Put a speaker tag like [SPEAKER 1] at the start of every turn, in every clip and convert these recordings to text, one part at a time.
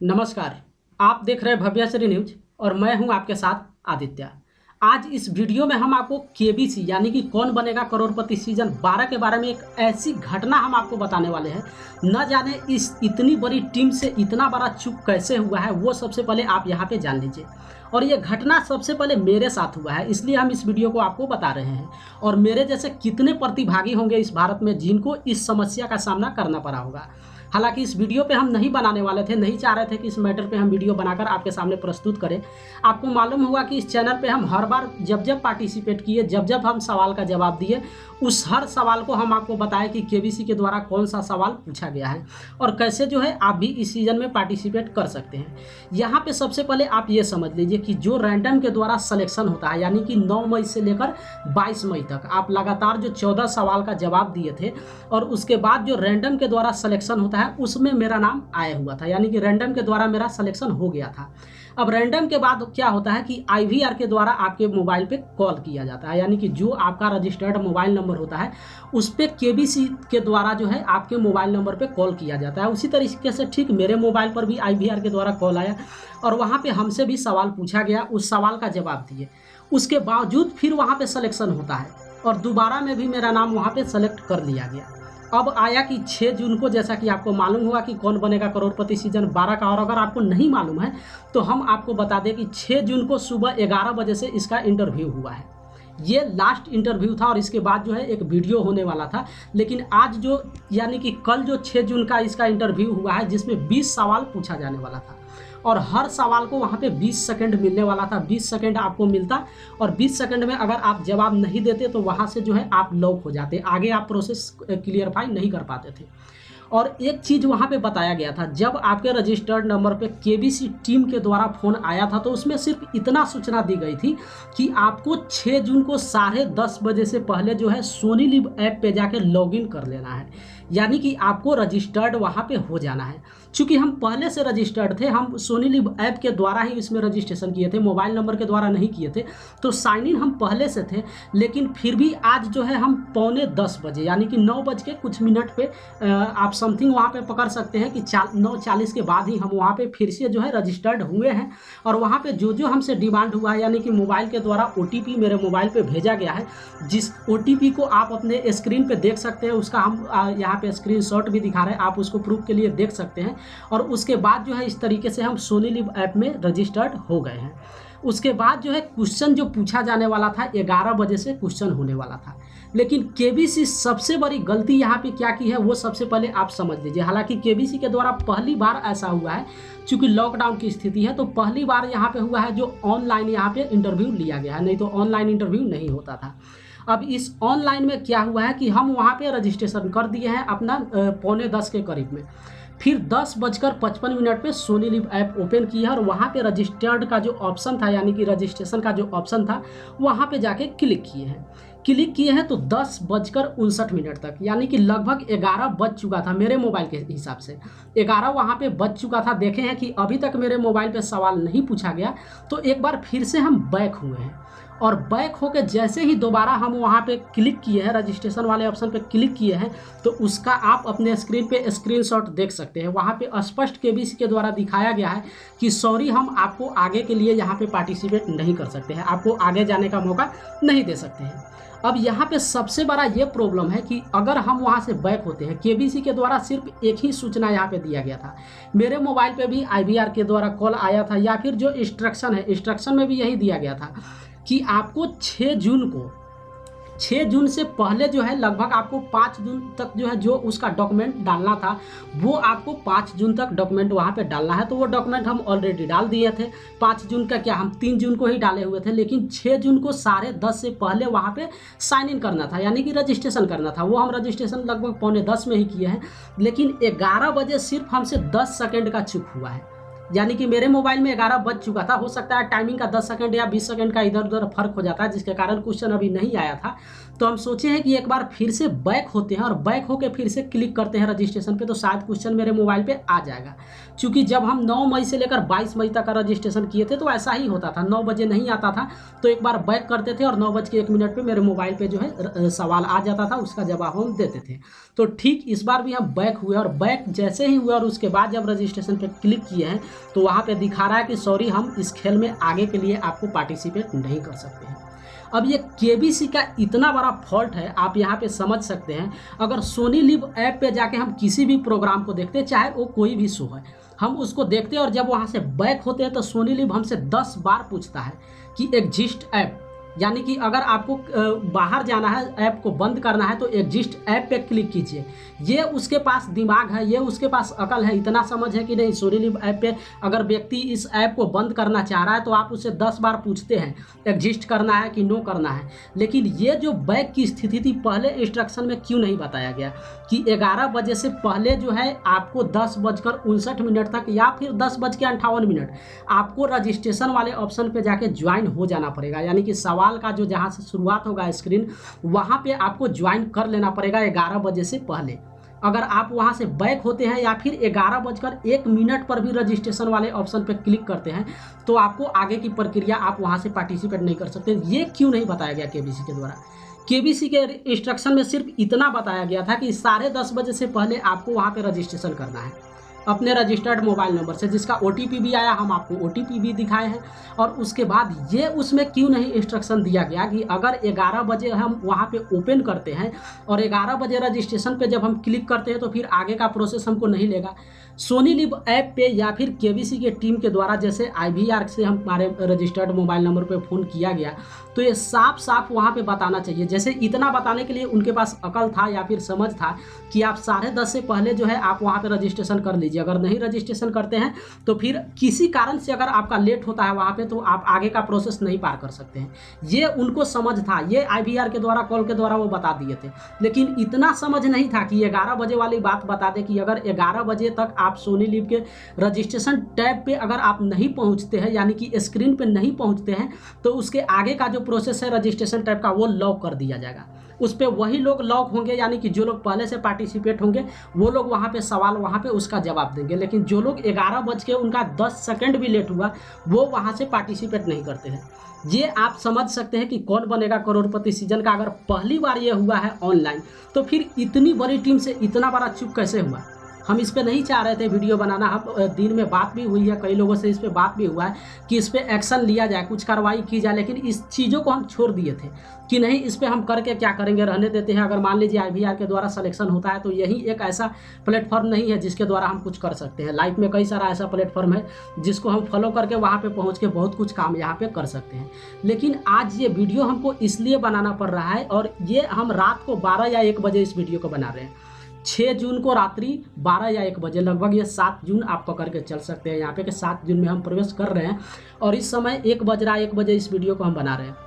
[SPEAKER 1] नमस्कार। आप देख रहे हैं भव्यश्री न्यूज और मैं हूं आपके साथ आदित्य। आज इस वीडियो में हम आपको केबीसी यानी कि कौन बनेगा करोड़पति सीजन 12 के बारे में एक ऐसी घटना हम आपको बताने वाले हैं। न जाने इस इतनी बड़ी टीम से इतना बड़ा चूक कैसे हुआ है, वो सबसे पहले आप यहाँ पे जान लीजिए। और ये घटना सबसे पहले मेरे साथ हुआ है, इसलिए हम इस वीडियो को आपको बता रहे हैं। और मेरे जैसे कितने प्रतिभागी होंगे इस भारत में जिनको इस समस्या का सामना करना पड़ा होगा। हालांकि इस वीडियो पे हम नहीं बनाने वाले थे, नहीं चाह रहे थे कि इस मैटर पे हम वीडियो बनाकर आपके सामने प्रस्तुत करें। आपको मालूम होगा कि इस चैनल पे हम हर बार जब पार्टिसिपेट किए, जब हम सवाल का जवाब दिए, उस हर सवाल को हम आपको बताएं कि केबीसी के द्वारा कौन सा सवाल पूछा गया है और कैसे जो है आप भी इस सीजन में पार्टिसिपेट कर सकते हैं। यहाँ पे सबसे पहले आप ये समझ लीजिए कि जो रैंडम के द्वारा सिलेक्शन होता है, यानी कि 9 मई से लेकर 22 मई तक आप लगातार जो 14 सवाल का जवाब दिए थे और उसके बाद जो रैंडम के द्वारा सिलेक्शन होता है उसमें मेरा नाम आया हुआ था, यानी कि रैंडम के द्वारा मेरा सिलेक्शन हो गया था। अब रैंडम के बाद क्या होता है कि आईवीआर के द्वारा आपके मोबाइल पे कॉल किया जाता है, यानी कि जो आपका रजिस्टर्ड मोबाइल नंबर होता है उस पर केबीसी के द्वारा जो है आपके मोबाइल नंबर पे कॉल किया जाता है। उसी तरीके से ठीक मेरे मोबाइल पर भी आईवीआर के द्वारा कॉल आया और वहाँ पे हमसे भी सवाल पूछा गया, उस सवाल का जवाब दिए। उसके बावजूद फिर वहाँ पे सिलेक्शन होता है और दोबारा में भी मेरा नाम वहाँ पे सेलेक्ट कर लिया गया। अब आया कि 6 जून को, जैसा कि आपको मालूम होगा कि कौन बनेगा करोड़पति सीजन 12 का, और अगर आपको नहीं मालूम है तो हम आपको बता दें कि 6 जून को सुबह 11 बजे से इसका इंटरव्यू हुआ है। ये लास्ट इंटरव्यू था और इसके बाद जो है एक वीडियो होने वाला था, लेकिन आज जो यानी कि कल जो 6 जून का इसका इंटरव्यू हुआ है जिसमें 20 सवाल पूछा जाने वाला था और हर सवाल को वहाँ पे 20 सेकंड मिलने वाला था। 20 सेकंड आपको मिलता और 20 सेकंड में अगर आप जवाब नहीं देते तो वहाँ से जो है आप लॉक हो जाते, आगे आप प्रोसेस क्लियरफाई नहीं कर पाते थे। और एक चीज़ वहाँ पे बताया गया था, जब आपके रजिस्टर्ड नंबर पे केबीसी टीम के द्वारा फ़ोन आया था तो उसमें सिर्फ इतना सूचना दी गई थी कि आपको 6 जून को 10:30 बजे से पहले जो है सोनी लिव ऐप पे जाके लॉगिन कर लेना है, यानी कि आपको रजिस्टर्ड वहाँ पे हो जाना है। चूँकि हम पहले से रजिस्टर्ड थे, हम सोनी लिव ऐप के द्वारा ही इसमें रजिस्ट्रेशन किए थे, मोबाइल नंबर के द्वारा नहीं किए थे, तो साइन इन हम पहले से थे। लेकिन फिर भी आज जो है हम 9:45 बजे यानी कि 9 बज के कुछ मिनट पे आप समथिंग वहाँ पे पकड़ सकते हैं कि 9:40 के बाद ही हम वहाँ पे फिर से जो है रजिस्टर्ड हुए हैं। और वहाँ पे जो हमसे डिमांड हुआ है, यानी कि मोबाइल के द्वारा OTP मेरे मोबाइल पे भेजा गया है, जिस OTP को आप अपने स्क्रीन पे देख सकते हैं, उसका हम यहाँ पे स्क्रीनशॉट भी दिखा रहे हैं, आप उसको प्रूफ के लिए देख सकते हैं। और उसके बाद जो है इस तरीके से हम सोनी लिव ऐप में रजिस्टर्ड हो गए हैं। उसके बाद जो है क्वेश्चन जो पूछा जाने वाला था 11 बजे से क्वेश्चन होने वाला था, लेकिन केबीसी सबसे बड़ी गलती यहाँ पे क्या की है वो सबसे पहले आप समझ लीजिए। हालांकि केबीसी के द्वारा पहली बार ऐसा हुआ है, चूँकि लॉकडाउन की स्थिति है तो पहली बार यहाँ पे हुआ है जो ऑनलाइन यहाँ पे इंटरव्यू लिया गया है, नहीं तो ऑनलाइन इंटरव्यू नहीं होता था। अब इस ऑनलाइन में क्या हुआ है कि हम वहाँ पे रजिस्ट्रेशन कर दिए हैं अपना 9:45 के करीब में। फिर 10:55 पे सोनी लिव ऐप ओपन किया और वहाँ पे रजिस्टर्ड का जो ऑप्शन था, यानी कि रजिस्ट्रेशन का जो ऑप्शन था, वहाँ पे जाके क्लिक किए हैं तो 10:59 तक, यानी कि लगभग 11 बज चुका था मेरे मोबाइल के हिसाब से। 11 वहाँ पे बज चुका था। देखे हैं कि अभी तक मेरे मोबाइल पे सवाल नहीं पूछा गया, तो एक बार फिर से हम बैक हुए हैं और बैक होके जैसे ही दोबारा हम वहाँ पे क्लिक किए हैं, रजिस्ट्रेशन वाले ऑप्शन पे क्लिक किए हैं, तो उसका आप अपने स्क्रीन पे स्क्रीनशॉट देख सकते हैं। वहाँ पे स्पष्ट केबीसी के द्वारा दिखाया गया है कि सॉरी, हम आपको आगे के लिए यहाँ पे पार्टिसिपेट नहीं कर सकते हैं, आपको आगे जाने का मौका नहीं दे सकते हैं। अब यहाँ पे सबसे बड़ा ये प्रॉब्लम है कि अगर हम वहाँ से बैक होते हैं, केबीसी के द्वारा सिर्फ एक ही सूचना यहाँ पे दिया गया था। मेरे मोबाइल पे भी आईवीआर के द्वारा कॉल आया था, या फिर जो इंस्ट्रक्शन है, इंस्ट्रक्शन में भी यही दिया गया था कि आपको 6 जून से पहले जो है लगभग आपको 5 जून तक जो है जो उसका डॉक्यूमेंट डालना था, वो आपको 5 जून तक डॉक्यूमेंट वहाँ पे डालना है। तो वो डॉक्यूमेंट हम ऑलरेडी डाल दिए थे। 5 जून का क्या, हम 3 जून को ही डाले हुए थे, लेकिन 6 जून को 10:30 से पहले वहाँ पे साइन इन करना था, यानी कि रजिस्ट्रेशन करना था। वो हम रजिस्ट्रेशन लगभग 9:45 में ही किए हैं, लेकिन 11 बजे सिर्फ हमसे 10 सेकेंड का चूक हुआ है, यानी कि मेरे मोबाइल में 11 बज चुका था। हो सकता है टाइमिंग का 10 सेकंड या 20 सेकंड का इधर उधर फर्क हो जाता है, जिसके कारण क्वेश्चन अभी नहीं आया था। तो हम सोचे हैं कि एक बार फिर से बैक होते हैं और बैक होके फिर से क्लिक करते हैं रजिस्ट्रेशन पे, तो शायद क्वेश्चन मेरे मोबाइल पे आ जाएगा। क्योंकि जब हम 9 मई से लेकर 22 मई तक का रजिस्ट्रेशन किए थे तो ऐसा ही होता था, 9 बजे नहीं आता था, तो एक बार बैक करते थे और 9:01 पे मेरे मोबाइल पे जो है सवाल आ जाता था, उसका जवाब हम देते थे। तो ठीक इस बार भी हम बैक हुए और बैक जैसे ही हुए और उसके बाद जब रजिस्ट्रेशन पे क्लिक किए हैं तो वहाँ पे दिखा रहा है कि सॉरी हम इस खेल में आगे के लिए आपको पार्टिसिपेट नहीं कर सकते हैं। अब ये केबीसी का इतना बड़ा फॉल्ट है, आप यहाँ पे समझ सकते हैं। अगर सोनी लिव ऐप पे जाके हम किसी भी प्रोग्राम को देखते हैं, चाहे वो कोई भी शो है, हम उसको देखते हैं और जब वहाँ से बैक होते हैं तो सोनी लिव हमसे 10 बार पूछता है कि एग्जिस्ट ऐप, यानी कि अगर आपको बाहर जाना है, ऐप को बंद करना है तो एग्जिस्ट ऐप पे क्लिक कीजिए। ये उसके पास दिमाग है, ये उसके पास अकल है, इतना समझ है कि नहीं सोनी लिव ऐप पे अगर व्यक्ति इस ऐप को बंद करना चाह रहा है तो आप उससे 10 बार पूछते हैं एग्जिस्ट करना है कि नो करना है। लेकिन ये जो बैक की स्थिति थी पहले इंस्ट्रक्शन में क्यों नहीं बताया गया कि 11 बजे से पहले जो है आपको 10:59 तक या फिर 10:58 आपको रजिस्ट्रेशन वाले ऑप्शन पे जाके ज्वाइन हो जाना पड़ेगा। यानी कि सवाल का जो जहाँ से शुरुआत होगा स्क्रीन, वहाँ पे आपको ज्वाइन कर लेना पड़ेगा 11 बजे से पहले। अगर आप वहाँ से बैक होते हैं या फिर 11:01 पर भी रजिस्ट्रेशन वाले ऑप्शन पे क्लिक करते हैं तो आपको आगे की प्रक्रिया आप वहाँ से पार्टिसिपेट नहीं कर सकते। ये क्यों नहीं बताया गया केबीसी के द्वारा? केबीसी के इंस्ट्रक्शन में सिर्फ इतना बताया गया था कि 10:30 बजे से पहले आपको वहाँ पे रजिस्ट्रेशन करना है अपने रजिस्टर्ड मोबाइल नंबर से, जिसका OTP भी आया, हम आपको OTP भी दिखाए हैं। और उसके बाद ये उसमें क्यों नहीं इंस्ट्रक्शन दिया गया कि अगर 11 बजे हम वहाँ पे ओपन करते हैं और 11 बजे रजिस्ट्रेशन पे जब हम क्लिक करते हैं तो फिर आगे का प्रोसेस हमको नहीं लेगा। सोनी लिव ऐप पे या फिर केबीसी के टीम के द्वारा जैसे IVR से हमारे रजिस्टर्ड मोबाइल नंबर पे फ़ोन किया गया तो ये साफ साफ वहाँ पे बताना चाहिए। जैसे इतना बताने के लिए उनके पास अकल था या फिर समझ था कि आप 10:30 से पहले जो है आप वहाँ पे रजिस्ट्रेशन कर लीजिए। अगर नहीं रजिस्ट्रेशन करते हैं तो फिर किसी कारण से अगर आपका लेट होता है वहाँ पे तो आप आगे का प्रोसेस नहीं पार कर सकते हैं। ये उनको समझ था, ये IVR के द्वारा कॉल के द्वारा वो बता दिए थे। लेकिन इतना समझ नहीं था कि 11 बजे वाली बात बता दे कि अगर 11 बजे तक आप सोनी लिव के रजिस्ट्रेशन टैब पे अगर आप नहीं पहुँचते हैं, यानी कि स्क्रीन पे नहीं पहुँचते हैं, तो उसके आगे का जो प्रोसेस है रजिस्ट्रेशन टैब का वो लॉक कर दिया जाएगा। उस पर वही लोग लॉक होंगे, यानी कि जो लोग पहले से पार्टिसिपेट होंगे वो लोग वहाँ पे सवाल वहाँ पे उसका जवाब देंगे। लेकिन जो लोग 11 बज के उनका 10 सेकंड भी लेट हुआ वो वहाँ से पार्टिसिपेट नहीं करते हैं। ये आप समझ सकते हैं कि कौन बनेगा करोड़पति सीजन का अगर पहली बार ये हुआ है ऑनलाइन, तो फिर इतनी बड़ी टीम से इतना बड़ा चूक कैसे हुआ? हम इस पे नहीं चाह रहे थे वीडियो बनाना। हम दिन में बात भी हुई है, कई लोगों से इस पे बात भी हुआ है कि इस पे एक्शन लिया जाए, कुछ कार्रवाई की जाए, लेकिन इस चीज़ों को हम छोड़ दिए थे कि नहीं इस पे हम करके क्या करेंगे, रहने देते हैं। अगर मान लीजिए IVR के द्वारा सिलेक्शन होता है तो यही एक ऐसा प्लेटफॉर्म नहीं है जिसके द्वारा हम कुछ कर सकते हैं। लाइफ में कई सारा ऐसा प्लेटफॉर्म है जिसको हम फॉलो करके वहाँ पे पहुँच के बहुत कुछ काम यहाँ पे कर सकते हैं। लेकिन आज ये वीडियो हमको इसलिए बनाना पड़ रहा है और ये हम रात को 12 या 1 बजे इस वीडियो को बना रहे हैं। 6 जून को रात्रि 12 या 1 बजे लगभग, ये 7 जून आप पकड़ के चल सकते हैं यहाँ पे कि 7 जून में हम प्रवेश कर रहे हैं और इस समय 1 बज रहा है। 1 बजे इस वीडियो को हम बना रहे हैं।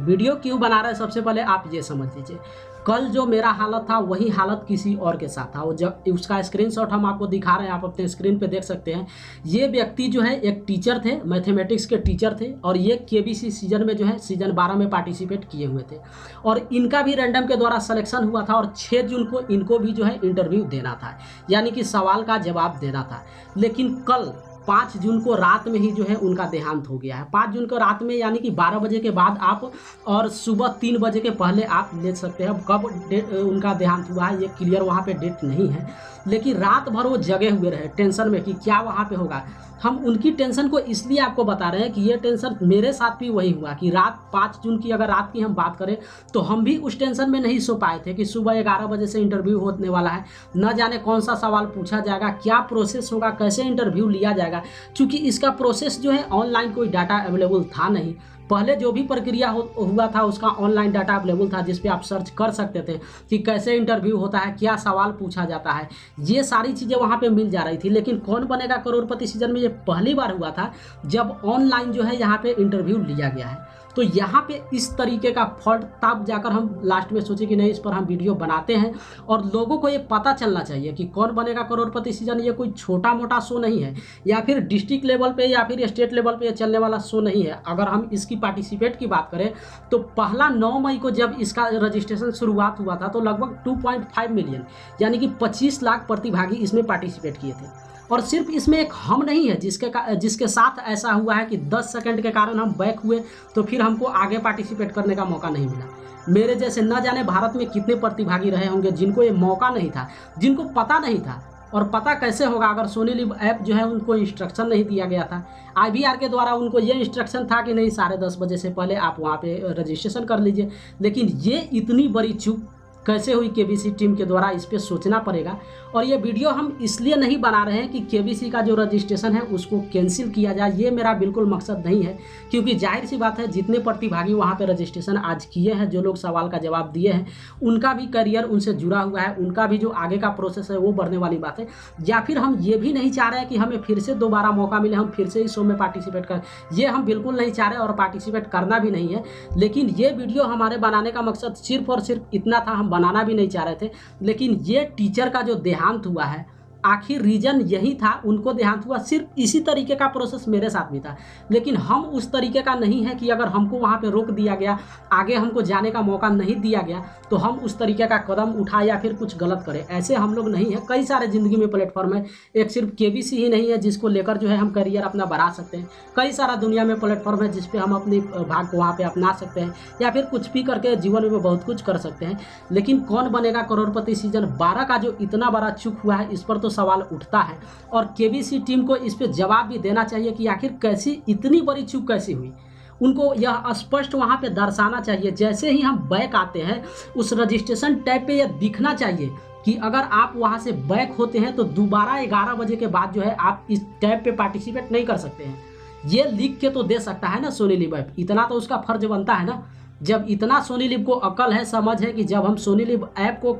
[SPEAKER 1] वीडियो क्यों बना रहे हैं सबसे पहले आप ये समझ लीजिए। कल जो मेरा हालत था वही हालत किसी और के साथ था। वो जब उसका स्क्रीनशॉट हम आपको दिखा रहे हैं, आप अपने स्क्रीन पे देख सकते हैं। ये व्यक्ति जो है एक टीचर थे, मैथमेटिक्स के टीचर थे और ये केबीसी सीजन में जो है सीजन 12 में पार्टिसिपेट किए हुए थे और इनका भी रैंडम के द्वारा सिलेक्शन हुआ था और 6 जून को इनको भी जो है इंटरव्यू देना था, यानी कि सवाल का जवाब देना था। लेकिन कल 5 जून को रात में ही जो है उनका देहांत हो गया है। 5 जून को रात में, यानी कि 12 बजे के बाद आप और सुबह 3 बजे के पहले आप ले सकते हैं। कब उनका देहांत हुआ है ये क्लियर वहाँ पे डेट नहीं है, लेकिन रात भर वो जगे हुए रहे टेंशन में कि क्या वहाँ पे होगा। हम उनकी टेंशन को इसलिए आपको बता रहे हैं कि ये टेंशन मेरे साथ भी वही हुआ कि रात 5 जून की अगर रात की हम बात करें तो हम भी उस टेंशन में नहीं सो पाए थे कि सुबह 11 बजे से इंटरव्यू होने वाला है, न जाने कौन सा सवाल पूछा जाएगा, क्या प्रोसेस होगा, कैसे इंटरव्यू लिया जाएगा। क्योंकि इसका प्रोसेस जो है ऑनलाइन कोई डाटा अवेलेबल था नहीं। पहले जो भी प्रक्रिया हुआ था उसका ऑनलाइन डाटा अवेलेबल था जिस पे आप सर्च कर सकते थे कि कैसे इंटरव्यू होता है, क्या सवाल पूछा जाता है, ये सारी चीज़ें वहाँ पे मिल जा रही थी। लेकिन कौन बनेगा करोड़पति सीजन में ये पहली बार हुआ था जब ऑनलाइन जो है यहाँ पे इंटरव्यू लिया गया है। तो यहाँ पे इस तरीके का फॉल्ट तब जाकर हम लास्ट में सोचे कि नहीं इस पर हम वीडियो बनाते हैं और लोगों को ये पता चलना चाहिए कि कौन बनेगा करोड़पति सीजन ये कोई छोटा मोटा शो नहीं है या फिर डिस्ट्रिक्ट लेवल पे या फिर स्टेट लेवल पे चलने वाला शो नहीं है। अगर हम इसकी पार्टिसिपेट की बात करें तो पहला 9 मई को जब इसका रजिस्ट्रेशन शुरुआत हुआ था तो लगभग 2.5 मिलियन यानी कि 25 लाख प्रतिभागी इसमें पार्टिसिपेट किए थे। और सिर्फ इसमें एक हम नहीं है जिसके साथ ऐसा हुआ है कि 10 सेकंड के कारण हम बैक हुए तो फिर हमको आगे पार्टिसिपेट करने का मौका नहीं मिला। मेरे जैसे न जाने भारत में कितने प्रतिभागी रहे होंगे जिनको ये मौका नहीं था, जिनको पता नहीं था और पता कैसे होगा अगर सोनी लिव ऐप जो है उनको इंस्ट्रक्शन नहीं दिया गया था, आईवीआर के द्वारा उनको ये इंस्ट्रक्शन था कि नहीं 10:30 बजे से पहले आप वहाँ पे रजिस्ट्रेशन कर लीजिए। लेकिन ये इतनी बड़ी चूक कैसे हुई केबीसी टीम के द्वारा, इस पे सोचना पड़ेगा। और ये वीडियो हम इसलिए नहीं बना रहे हैं कि केबीसी का जो रजिस्ट्रेशन है उसको कैंसिल किया जाए, ये मेरा बिल्कुल मकसद नहीं है। क्योंकि जाहिर सी बात है जितने प्रतिभागी वहाँ पे रजिस्ट्रेशन आज किए हैं, जो लोग सवाल का जवाब दिए हैं, उनका भी करियर उनसे जुड़ा हुआ है, उनका भी जो आगे का प्रोसेस है वो बढ़ने वाली बात है। या फिर हम ये भी नहीं चाह रहे हैं कि हमें फिर से दोबारा मौका मिले, हम फिर से इस शो में पार्टिसिपेट करें, ये हम बिल्कुल नहीं चाह रहे और पार्टिसिपेट करना भी नहीं है। लेकिन ये वीडियो हमारे बनाने का मकसद सिर्फ और सिर्फ इतना था, हम बनाना भी नहीं चाह रहे थे। लेकिन ये टीचर का जो देहांत हुआ है, आखिर रीजन यही था, उनको देहांत हुआ, सिर्फ इसी तरीके का प्रोसेस मेरे साथ भी था। लेकिन हम उस तरीके का नहीं है कि अगर हमको वहाँ पे रोक दिया गया, आगे हमको जाने का मौका नहीं दिया गया, तो हम उस तरीके का कदम उठाए या फिर कुछ गलत करें, ऐसे हम लोग नहीं है। कई सारे ज़िंदगी में प्लेटफॉर्म है, एक सिर्फ केबीसी ही नहीं है जिसको लेकर जो है हम करियर अपना बढ़ा सकते हैं। कई सारा दुनिया में प्लेटफॉर्म है जिस पे हम अपनी भाग को वहाँ पे अपना सकते हैं, या फिर कुछ भी करके जीवन में बहुत कुछ कर सकते हैं। लेकिन कौन बनेगा करोड़पति सीजन 12 का जो इतना बड़ा चूक हुआ है, इस पर तो सवाल उठता है। और केबीसी टीम को इस पे जवाब भी देना चाहिए कि आखिर कैसी इतनी बड़ी चूक कैसी हुई। उनको यह स्पष्ट वहाँ पे दर्शाना चाहिए। जैसे ही हम बैक आते हैं, उस रजिस्ट्रेशन टैब पे यह दिखना चाहिए कि अगर आप वहाँ से बैक होते हैं तो दोबारा 11 बजे के बाद जो है आप इस टैब पे पार्टिसिपेट नहीं कर सकते हैं। ये लिख के तो दे सकता है ना सोनी लिव ऐप, इतना तो उसका फर्ज बनता है ना। जब इतना सोनी लिव को अकल है, समझ है कि जब हम सोनी लिव ऐप को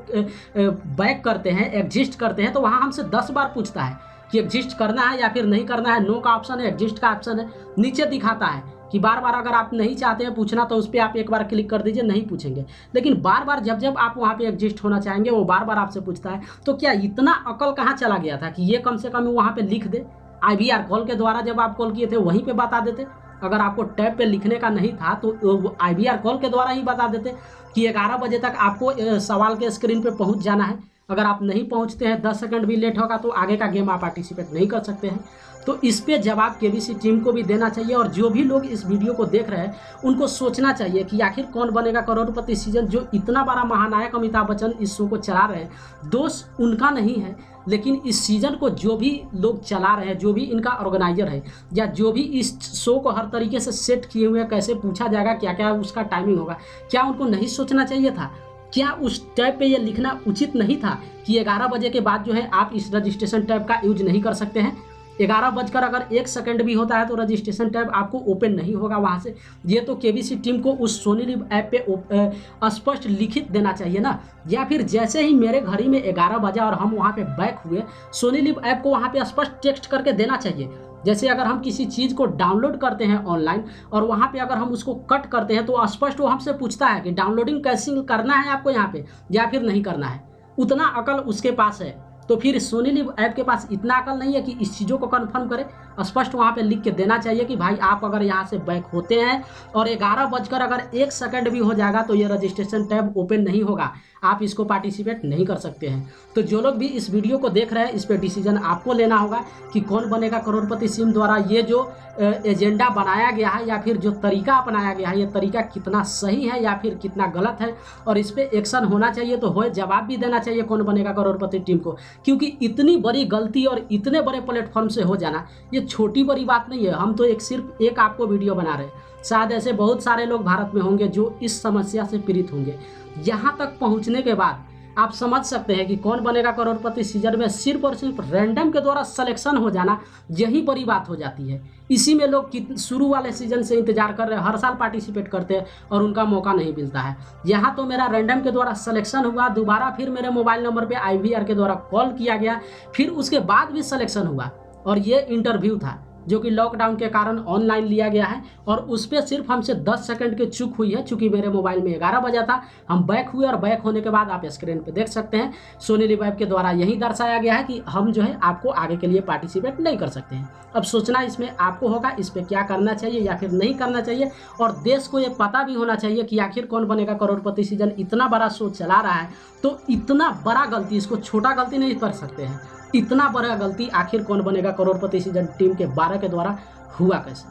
[SPEAKER 1] बैक करते हैं, एग्जिस्ट करते हैं, तो वहाँ हमसे 10 बार पूछता है कि एग्जिस्ट करना है या फिर नहीं करना है। नो का ऑप्शन है, एग्जिस्ट का ऑप्शन है, नीचे दिखाता है कि बार बार अगर आप नहीं चाहते हैं पूछना तो उस पर आप एक बार क्लिक कर दीजिए, नहीं पूछेंगे। लेकिन बार बार जब आप वहाँ पे एग्जिस्ट होना चाहेंगे, वो बार बार आपसे पूछता है। तो क्या इतना अकल कहाँ चला गया था कि ये कम से कम वहाँ पे लिख दे? आईवीआर कॉल के द्वारा जब आप कॉल किए थे वहीं पे बता देते। अगर आपको टैब पे लिखने का नहीं था तो आईवीआर कॉल के द्वारा ही बता देते कि 11 बजे तक आपको सवाल के स्क्रीन पे पहुंच जाना है। अगर आप नहीं पहुंचते हैं, 10 सेकंड भी लेट होगा, तो आगे का गेम आप पार्टिसिपेट नहीं कर सकते हैं। तो इस पे जवाब केबीसी टीम को भी देना चाहिए। और जो भी लोग इस वीडियो को देख रहे हैं, उनको सोचना चाहिए कि आखिर कौन बनेगा करोड़पति सीजन, जो इतना बड़ा महानायक अमिताभ बच्चन इस शो को चला रहे हैं, दोष उनका नहीं है। लेकिन इस सीज़न को जो भी लोग चला रहे हैं, जो भी इनका ऑर्गेनाइजर है, या जो भी इस शो को हर तरीके से सेट किए हुए हैं, कैसे पूछा जाएगा, क्या क्या उसका टाइमिंग होगा, क्या उनको नहीं सोचना चाहिए था? क्या उस टैब पे ये लिखना उचित नहीं था कि 11 बजे के बाद जो है आप इस रजिस्ट्रेशन टैब का यूज नहीं कर सकते हैं? 11 बजकर अगर 1 सेकंड भी होता है तो रजिस्ट्रेशन टैब आपको ओपन नहीं होगा वहाँ से। ये तो केबीसी टीम को उस सोनी लिव ऐप पे स्पष्ट लिखित देना चाहिए ना। या फिर जैसे ही मेरे घड़ी में 11 बजा और हम वहाँ पे बैक हुए, सोनी लिव ऐप को वहाँ पे स्पष्ट टेक्स्ट करके देना चाहिए। जैसे अगर हम किसी चीज़ को डाउनलोड करते हैं ऑनलाइन और वहाँ पे अगर हम उसको कट करते हैं तो स्पष्ट वो हमसे पूछता है कि डाउनलोडिंग कैसे करना है आपको यहाँ पे या फिर नहीं करना है। उतना अकल उसके पास है, तो फिर सोनी लिव ऐप के पास इतना अकल नहीं है कि इस चीज़ों को कंफर्म करे। स्पष्ट वहाँ पे लिख के देना चाहिए कि भाई आप अगर यहाँ से बैक होते हैं और 11 बजकर अगर 1 सेकंड भी हो जाएगा तो ये रजिस्ट्रेशन टैब ओपन नहीं होगा, आप इसको पार्टिसिपेट नहीं कर सकते हैं। तो जो लोग भी इस वीडियो को देख रहे हैं, इस पर डिसीजन आपको लेना होगा कि कौन बनेगा करोड़पति सिम द्वारा ये जो एजेंडा बनाया गया है या फिर जो तरीका अपनाया गया है, ये तरीका कितना सही है या फिर कितना गलत है, और इस पर एक्शन होना चाहिए तो हो, जवाब भी देना चाहिए कौन बनेगा करोड़पति टीम को। क्योंकि इतनी बड़ी गलती और इतने बड़े प्लेटफॉर्म से हो जाना ये छोटी बड़ी बात नहीं है। हम तो सिर्फ एक आपको वीडियो बना रहे हैं, शायद ऐसे बहुत सारे लोग भारत में होंगे जो इस समस्या से पीड़ित होंगे। यहाँ तक पहुँचने के बाद आप समझ सकते हैं कि कौन बनेगा करोड़पति सीजन में सिर्फ और सिर्फ रैंडम के द्वारा सिलेक्शन हो जाना, यही बड़ी बात हो जाती है। इसी में लोग शुरू वाले सीजन से इंतजार कर रहे हैं, हर साल पार्टिसिपेट करते हैं और उनका मौका नहीं मिलता है। यहाँ तो मेरा रैंडम के द्वारा सिलेक्शन हुआ, दोबारा फिर मेरे मोबाइल नंबर पे आईवीआर के द्वारा कॉल किया गया, फिर उसके बाद भी सिलेक्शन हुआ, और ये इंटरव्यू था जो कि लॉकडाउन के कारण ऑनलाइन लिया गया है, और उस पर सिर्फ हमसे 10 सेकंड की चूक हुई है। चूंकि मेरे मोबाइल में 11 बजा था, हम बैक हुए, और बैक होने के बाद आप स्क्रीन पे देख सकते हैं सोनी लिव ऐप के द्वारा यही दर्शाया गया है कि हम जो है आपको आगे के लिए पार्टिसिपेट नहीं कर सकते हैं। अब सोचना इसमें आपको होगा, इस पर क्या करना चाहिए या फिर नहीं करना चाहिए। और देश को ये पता भी होना चाहिए कि आखिर कौन बनेगा करोड़पति सीजन इतना बड़ा शो चला रहा है, तो इतना बड़ा गलती, इसको छोटा गलती नहीं कर सकते हैं। इतना बड़ा गलती आखिर कौन बनेगा करोड़पति सीजन टीम के 12 के द्वारा हुआ कैसे।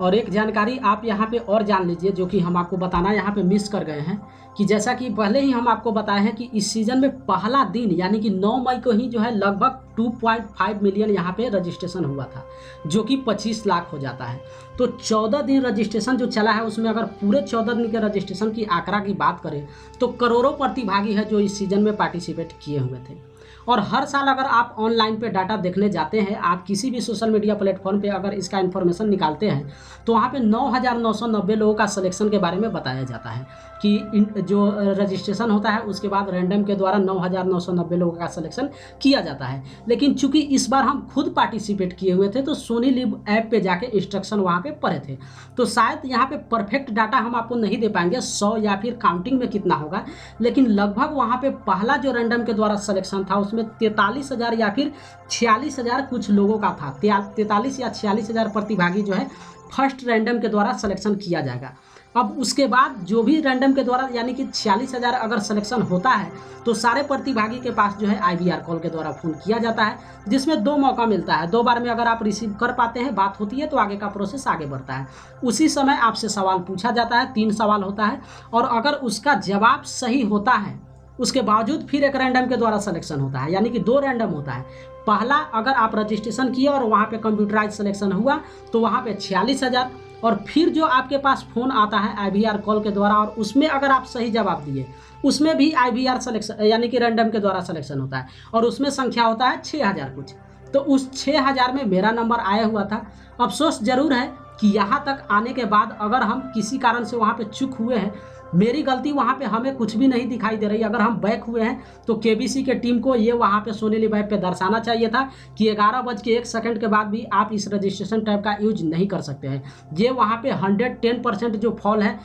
[SPEAKER 1] और एक जानकारी आप यहाँ पे और जान लीजिए, जो कि हम आपको बताना यहाँ पे मिस कर गए हैं, कि जैसा कि पहले ही हम आपको बताए हैं कि इस सीज़न में पहला दिन यानी कि 9 मई को ही जो है लगभग 2.5 मिलियन यहाँ पे रजिस्ट्रेशन हुआ था, जो कि 25 लाख हो जाता है। तो 14 दिन रजिस्ट्रेशन जो चला है, उसमें अगर पूरे 14 दिन के रजिस्ट्रेशन की आंकड़ा की बात करें तो करोड़ों प्रतिभागी है जो इस सीज़न में पार्टिसिपेट किए हुए थे। और हर साल अगर आप ऑनलाइन पे डाटा देखने जाते हैं, आप किसी भी सोशल मीडिया प्लेटफॉर्म पे अगर इसका इन्फॉर्मेशन निकालते हैं, तो वहाँ पे 9,990 लोगों का सिलेक्शन के बारे में बताया जाता है कि जो रजिस्ट्रेशन होता है उसके बाद रैंडम के द्वारा 9,990 लोगों का सिलेक्शन किया जाता है। लेकिन चूंकि इस बार हम खुद पार्टिसिपेट किए हुए थे, तो सोनी लिव ऐप पे जाके इंस्ट्रक्शन वहाँ पे पढ़े थे, तो शायद यहाँ पे परफेक्ट डाटा हम आपको नहीं दे पाएंगे 100 या फिर काउंटिंग में कितना होगा, लेकिन लगभग वहाँ पे पहला जो रैंडम के द्वारा सिलेक्शन था उसमें 43,000 या फिर 46,000 कुछ लोगों का था। 43 या 46,000 प्रतिभागी जो है फर्स्ट रैंडम के द्वारा सिलेक्शन किया जाएगा। अब उसके बाद जो भी रैंडम के द्वारा यानी कि 46,000 अगर सिलेक्शन होता है, तो सारे प्रतिभागी के पास जो है IVR कॉल के द्वारा फ़ोन किया जाता है, जिसमें 2 मौका मिलता है। 2 बार में अगर आप रिसीव कर पाते हैं, बात होती है, तो आगे का प्रोसेस आगे बढ़ता है। उसी समय आपसे सवाल पूछा जाता है, 3 सवाल होता है, और अगर उसका जवाब सही होता है उसके बावजूद फिर एक रैंडम के द्वारा सिलेक्शन होता है, यानी कि 2 रैंडम होता है। पहला अगर आप रजिस्ट्रेशन किए और वहाँ पे कंप्यूटराइज सिलेक्शन हुआ तो वहाँ पे 46,000, और फिर जो आपके पास फ़ोन आता है IVR कॉल के द्वारा, और उसमें अगर आप सही जवाब दिए, उसमें भी IVR सिलेक्शन यानी कि रैंडम के द्वारा सिलेक्शन होता है, और उसमें संख्या होता है 6,000 कुछ। तो उस 6,000 में मेरा नंबर आया हुआ था। अफसोस ज़रूर है कि यहाँ तक आने के बाद अगर हम किसी कारण से वहाँ पे चूक हुए हैं, मेरी गलती वहाँ पे हमें कुछ भी नहीं दिखाई दे रही। अगर हम बैक हुए हैं तो KBC के टीम को ये वहाँ पे सोनी लिव ऐप पे दर्शाना चाहिए था कि 11:01 के बाद भी आप इस रजिस्ट्रेशन टैब का यूज नहीं कर सकते हैं। ये वहाँ पे 110% जो फॉल है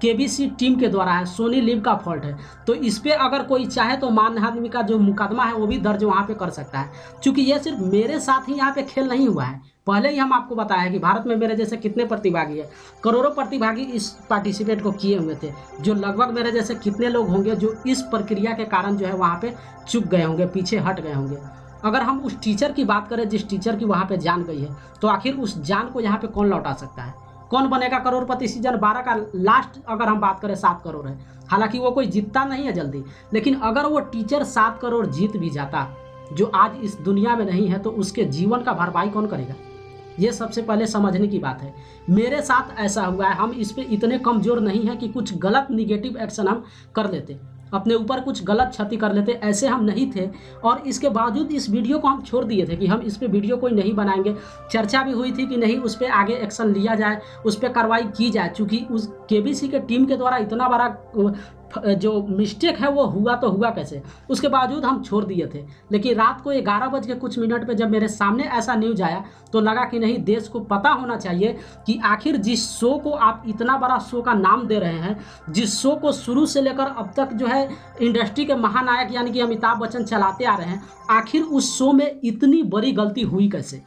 [SPEAKER 1] KBC टीम के द्वारा है, सोनी लिव का फॉल्ट है। तो इस पर अगर कोई चाहे तो मानहानि का जो मुकदमा है वो भी दर्ज वहाँ पे कर सकता है, क्योंकि ये सिर्फ मेरे साथ ही यहाँ पे खेल नहीं हुआ है। पहले ही हम आपको बताया कि भारत में मेरे जैसे कितने प्रतिभागी है, करोड़ों प्रतिभागी इस पार्टिसिपेट को किए हुए थे, जो लगभग मेरे जैसे कितने लोग होंगे जो इस प्रक्रिया के कारण जो है वहाँ पे चूक गए होंगे, पीछे हट गए होंगे। अगर हम उस टीचर की बात करें जिस टीचर की वहाँ पे जान गई है, तो आखिर उस जान को यहाँ पे कौन लौटा सकता है? कौन बनेगा करोड़पति? सीजन 12 का लास्ट अगर हम बात करें 7 करोड़ है, हालांकि वो कोई जीतता नहीं है जल्दी, लेकिन अगर वो टीचर 7 करोड़ जीत भी जाता, जो आज इस दुनिया में नहीं है, तो उसके जीवन का भरपाई कौन करेगा? ये सबसे पहले समझने की बात है। मेरे साथ ऐसा हुआ है, हम इस पे इतने कमज़ोर नहीं हैं कि कुछ गलत निगेटिव एक्शन हम कर लेते, अपने ऊपर कुछ गलत क्षति कर लेते, ऐसे हम नहीं थे। और इसके बावजूद इस वीडियो को हम छोड़ दिए थे कि हम इस पे वीडियो कोई नहीं बनाएंगे। चर्चा भी हुई थी कि नहीं उस पर आगे एक्शन लिया जाए, उस पर कार्रवाई की जाए, चूँकि उस KBC के टीम के द्वारा इतना बड़ा जो मिस्टेक है वो हुआ तो हुआ कैसे, उसके बावजूद हम छोड़ दिए थे। लेकिन रात को 11 कुछ मिनट पे जब मेरे सामने ऐसा न्यूज आया, तो लगा कि नहीं, देश को पता होना चाहिए कि आखिर जिस शो को आप इतना बड़ा शो का नाम दे रहे हैं, जिस शो को शुरू से लेकर अब तक जो है इंडस्ट्री के महानायक यानी कि अमिताभ बच्चन चलाते आ रहे हैं, आखिर उस शो में इतनी बड़ी गलती हुई कैसे?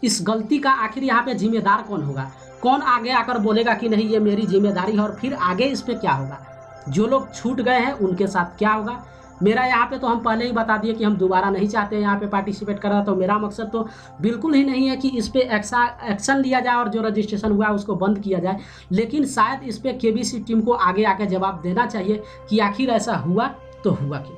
[SPEAKER 1] इस गलती का आखिर यहाँ पे जिम्मेदार कौन होगा? कौन आगे आकर बोलेगा कि नहीं ये मेरी जिम्मेदारी है, और फिर आगे इस पर क्या होगा? जो लोग छूट गए हैं उनके साथ क्या होगा? मेरा यहाँ पे तो हम पहले ही बता दिए कि हम दोबारा नहीं चाहते हैं यहाँ पे पार्टिसिपेट करना। तो मेरा मकसद तो बिल्कुल ही नहीं है कि इस पे एक्शन लिया जाए और जो रजिस्ट्रेशन हुआ है उसको बंद किया जाए, लेकिन शायद इस पे KBC टीम को आगे आके जवाब देना चाहिए कि आखिर ऐसा हुआ तो हुआ क्यों।